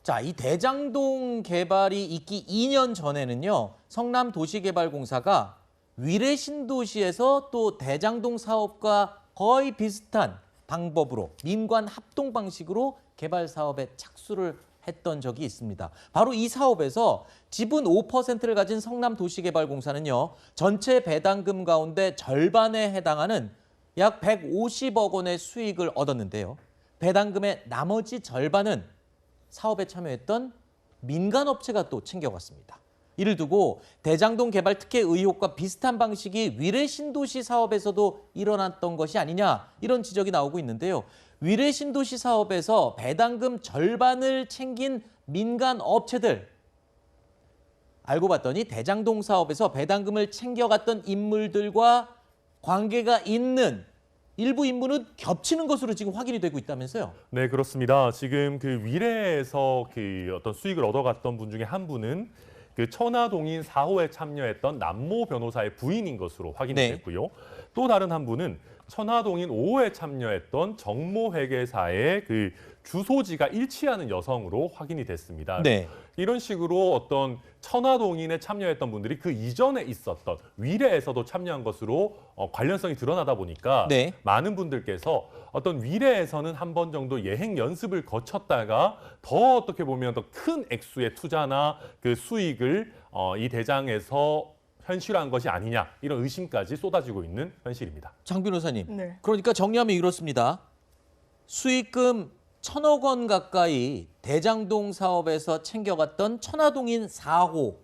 자, 이 대장동 개발이 있기 2년 전에는요. 성남도시개발공사가 위례 신도시에서 또 대장동 사업과 거의 비슷한 방법으로 민관 합동 방식으로 개발 사업에 착수를 했던 적이 있습니다. 바로 이 사업에서 지분 5%를 가진 성남도시개발공사는요. 전체 배당금 가운데 절반에 해당하는 약 150억 원의 수익을 얻었는데요. 배당금의 나머지 절반은 사업에 참여했던 민간업체가 또 챙겨갔습니다. 이를 두고 대장동 개발 특혜 의혹과 비슷한 방식이 위례 신도시 사업에서도 일어났던 것이 아니냐 이런 지적이 나오고 있는데요. 위례 신도시 사업에서 배당금 절반을 챙긴 민간업체들 알고 봤더니 대장동 사업에서 배당금을 챙겨갔던 인물들과 관계가 있는 일부 인물은 겹치는 것으로 지금 확인이 되고 있다면서요? 네, 그렇습니다. 지금 그 위례에서 그 어떤 수익을 얻어갔던 분 중에 한 분은 그 천화동인 4호에 참여했던 남모 변호사의 부인인 것으로 확인이 네. 됐고요. 또 다른 한 분은 천화동인 5호에 참여했던 정모 회계사의 그 주소지가 일치하는 여성으로 확인이 됐습니다. 네. 이런 식으로 어떤 천화동인에 참여했던 분들이 그 이전에 있었던 위례에서도 참여한 것으로 관련성이 드러나다 보니까 네. 많은 분들께서 어떤 위례에서는 한 번 정도 예행 연습을 거쳤다가 더 어떻게 보면 더 큰 액수의 투자나 그 수익을 이 대장에서 현실화한 것이 아니냐 이런 의심까지 쏟아지고 있는 현실입니다. 장 변호사님, 네. 그러니까 정리하면 이렇습니다. 수익금 1,000억 원 가까이 대장동 사업에서 챙겨갔던 천화동인 4호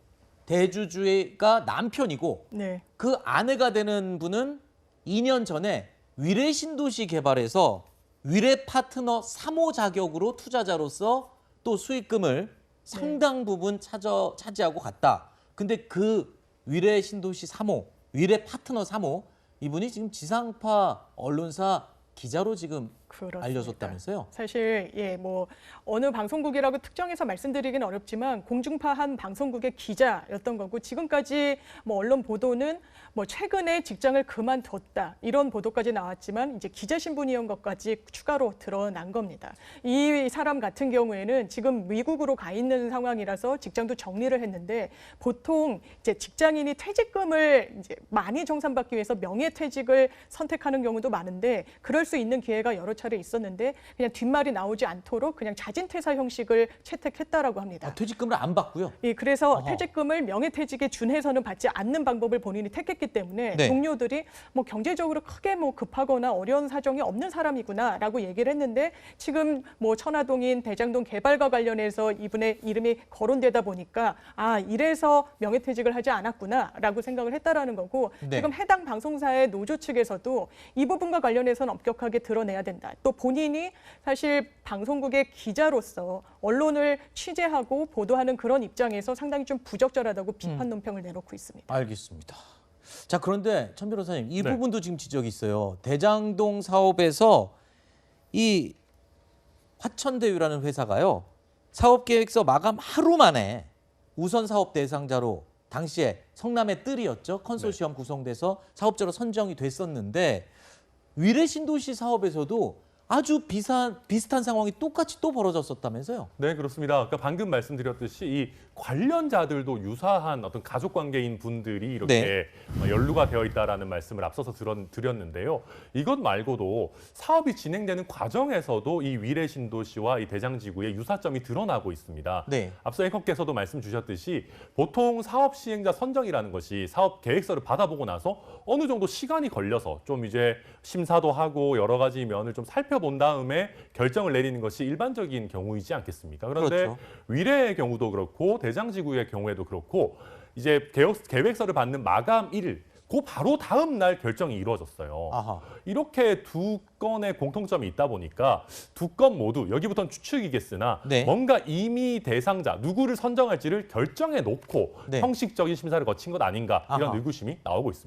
대주주가 남편이고 네. 그 아내가 되는 분은 2년 전에 위례 신도시 개발에서 위례 파트너 3호 자격으로 투자자로서 또 수익금을 상당 부분 차지하고 갔다. 근데 그 위례 신도시 3호, 위례 파트너 3호 이분이 지금 지상파 언론사 기자로 지금 그렇습니다. 알려졌다면서요? 사실 뭐 어느 방송국이라고 특정해서 말씀드리기는 어렵지만 공중파 한 방송국의 기자였던 거고 지금까지 뭐 언론 보도는 뭐 최근에 직장을 그만뒀다 이런 보도까지 나왔지만 이제 기자 신분이온 것까지 추가로 드러난 겁니다. 이 사람 같은 경우에는 지금 미국으로 가 있는 상황이라서 직장도 정리를 했는데 보통 이제 직장인이 퇴직금을 이제 많이 정산받기 위해서 명예퇴직을 선택하는 경우도 많은데 그럴 수 있는 기회가 여러 차례 있었는데 그냥 뒷말이 나오지 않도록 그냥 자진퇴사 형식을 채택했다라고 합니다. 퇴직금을 안 받고요. 예, 그래서 어허. 퇴직금을 명예퇴직에 준해서는 받지 않는 방법을 본인이 택했기 때문에 네. 동료들이 뭐 경제적으로 크게 뭐 급하거나 어려운 사정이 없는 사람이구나라고 얘기를 했는데 지금 뭐 천화동인 대장동 개발과 관련해서 이분의 이름이 거론되다 보니까 아 이래서 명예퇴직을 하지 않았구나라고 생각을 했다라는 거고 네. 지금 해당 방송사의 노조 측에서도 이 부분과 관련해서는 엄격하게 드러내야 된다. 또 본인이 사실 방송국의 기자로서 언론을 취재하고 보도하는 그런 입장에서 상당히 좀 부적절하다고 비판 논평을 내놓고 있습니다. 알겠습니다. 자, 그런데 천 변호사님 이 네. 부분도 지금 지적이 있어요. 대장동 사업에서 이 화천대유라는 회사가요. 사업계획서 마감 하루 만에 우선 사업 대상자로 당시에 성남의 뜰이었죠. 컨소시엄 구성돼서 사업자로 선정이 됐었는데 위례 신도시 사업에서도 아주 비슷한 상황이 똑같이 또 벌어졌었다면서요? 네, 그렇습니다. 그러니까 방금 말씀드렸듯이 이 관련자들도 유사한 어떤 가족 관계인 분들이 이렇게 연루가 되어 있다라는 말씀을 앞서서 드렸는데요. 이것 말고도 사업이 진행되는 과정에서도 이 위례 신도시와 이 대장지구의 유사점이 드러나고 있습니다. 네. 앞서 앵커께서도 말씀 주셨듯이 보통 사업 시행자 선정이라는 것이 사업 계획서를 받아보고 나서 어느 정도 시간이 걸려서 좀 이제 심사도 하고 여러 가지 면을 좀 살펴본 다음에 결정을 내리는 것이 일반적인 경우이지 않겠습니까? 그런데 그렇죠. 위례의 경우도 그렇고 대장지구의 경우에도 그렇고 이제 계획서를 받는 마감일 그 바로 다음 날 결정이 이루어졌어요. 아하. 이렇게 두 건의 공통점이 있다 보니까 두 건 모두 여기부터는 추측이겠으나 네. 뭔가 이미 대상자 누구를 선정할지를 결정해 놓고 네. 형식적인 심사를 거친 것 아닌가 이런 아하. 의구심이 나오고 있습니다.